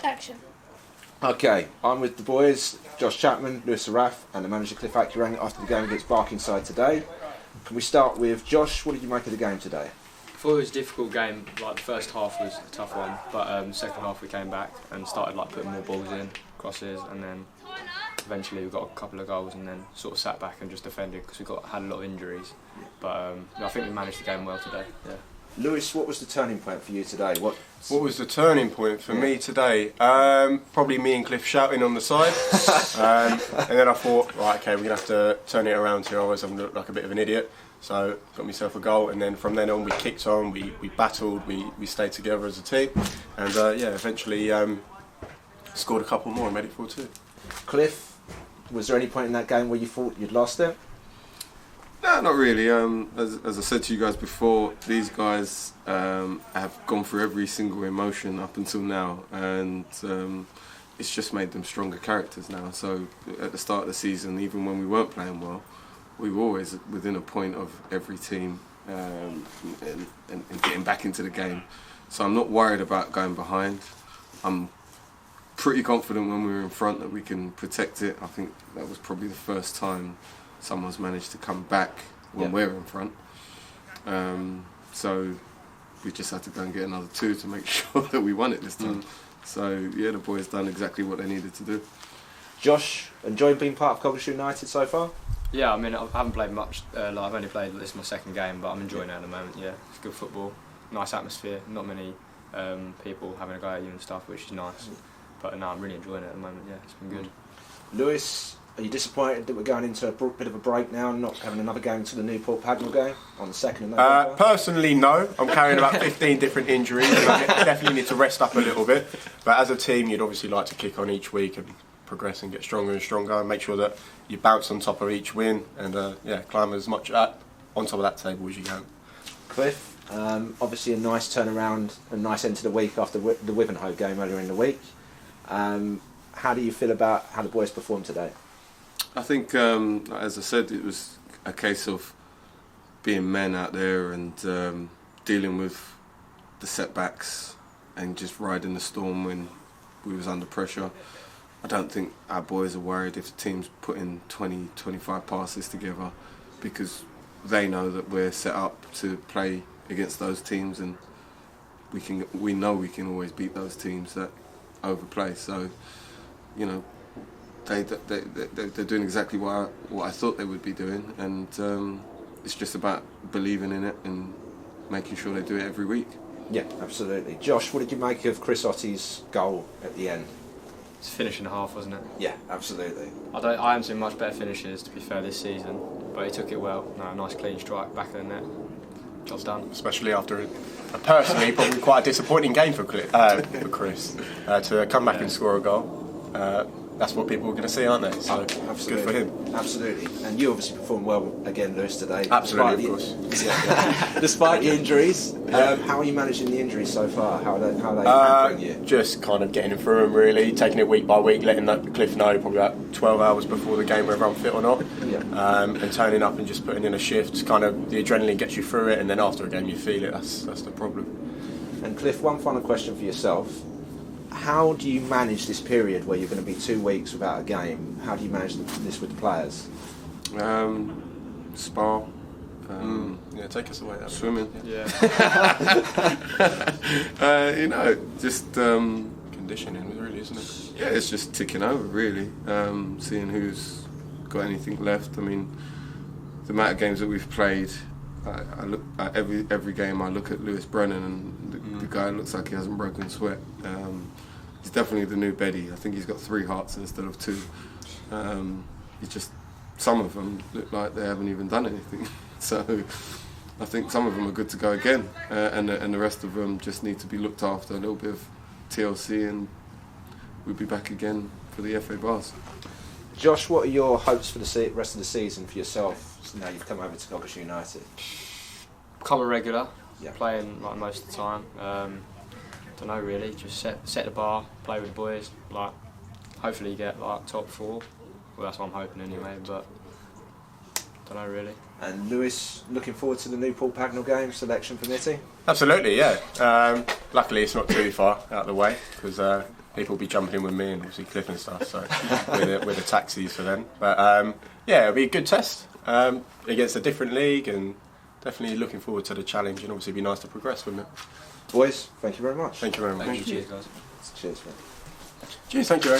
Action. Okay, I'm with the boys, Josh Chapman, Soraf, and the manager Cliff Akurang after the game against Barkingside today. Can we start with Josh? What did you make of the game today? I thought it was a difficult game. Like the first half was a tough one, but second half we came back and started putting more balls in, crosses, and then eventually we got a couple of goals and then sort of sat back and just defended because had a lot of injuries. But I think we managed the game well today. Yeah. Lewis, what was the turning point for you today? What was the turning point for me today? Probably me and Cliff shouting on the side. And then I thought, right, okay, we're going to have to turn it around here, otherwise I'm going to look like a bit of an idiot. So got myself a goal, and then from then on we kicked on, we battled, we stayed together as a team, and eventually scored a couple more and made it 4-2. Cliff, was there any point in that game where you thought you'd lost it? No, not really. As I said to you guys before, these guys have gone through every single emotion up until now, and it's just made them stronger characters now. So at the start of the season, even when we weren't playing well, we were always within a point of every team and getting back into the game. So I'm not worried about going behind. I'm pretty confident when we were in front that we can protect it. I think that was probably the first time someone's managed to come back when we're in front. So we just had to go and get another 2 to make sure that we won it this time. So yeah, the boys done exactly what they needed to do. Josh, enjoying being part of Coggeshall United so far? Yeah, I mean I haven't played much. I've only played, this is my second game, but I'm enjoying it at the moment. Yeah, it's good football, nice atmosphere, not many people having a go at you and stuff, which is nice. But no, I'm really enjoying it at the moment. Yeah, it's been good. Lewis, are you disappointed that we're going into a bit of a break now and not having another game until the Newport Pagnell game on the 2nd of November? Personally, no. I'm carrying about 15 different injuries, and I definitely need to rest up a little bit. But as a team, you'd obviously like to kick on each week and progress and get stronger and stronger, and make sure that you bounce on top of each win and climb as much on top of that table as you can. Cliff, obviously a nice turnaround, a nice end to the week after the Wivenhoe game earlier in the week. How do you feel about how the boys performed today? I think, as I said, it was a case of being men out there and dealing with the setbacks and just riding the storm when we was under pressure. I don't think our boys are worried if the team's putting 20, 25 passes together, because they know that we're set up to play against those teams, and we know we can always beat those teams that overplay. So, you know, they're doing exactly what I thought they would be doing, and it's just about believing in it and making sure they do it every week. Yeah, absolutely. Josh, what did you make of Chris Otti's goal at the end? It's a finish and a half, wasn't it? Yeah, absolutely. I haven't seen much better finishes, to be fair, this season, but he took it well. No, nice clean strike, back of the net. Job done. Especially after personally probably quite a disappointing game for Chris to come back and score a goal. That's what people are going to see, aren't they? So absolutely. Good for him. Absolutely. And you obviously performed well again, Lewis, today. Absolutely, of course. Despite the injuries, how are you managing the injuries so far? How are they hampering you? Just kind of getting through them, really, taking it week by week, letting Cliff know probably about 12 hours before the game whether I'm fit or not, and turning up and just putting in a shift. Kind of the adrenaline gets you through it, and then after a game you feel it. That's the problem. And Cliff, one final question for yourself. How do you manage this period where you're going to be 2 weeks without a game? How do you manage this with the players? Spar. Take us away. Swimming. Yeah. Just conditioning, really, isn't it? Yeah, it's just ticking over, really. Seeing who's got anything left. I mean, the amount of games that we've played, I look at every game. I look at Lewis Brennan, and the guy looks like he hasn't broken a sweat. He's definitely the new Betty. I think he's got 3 hearts instead of 2. Some of them look like they haven't even done anything. So I think some of them are good to go again, and the rest of them just need to be looked after. A little bit of TLC, and we'll be back again for the FA Bars. Josh, what are your hopes for the rest of the season for yourself? So now you've come over to Coggeshall United. Become a regular, playing most of the time. Don't know really, just set the bar, play with the boys. Hopefully you get top 4. Well, that's what I'm hoping anyway. But don't know really. And Lewis, looking forward to the Newport Pagnell game, selection permitting? Absolutely, yeah. Luckily it's not too far out of the way, because people will be jumping in with me and obviously Cliff and stuff. So we're the taxis for them. But yeah, it'll be a good test against a different league, and definitely looking forward to the challenge. And obviously, it'd be nice to progress with it. Boys, thank you very much. Thank you very much. Thank you, cheers guys. Cheers, mate. Cheers, thank you.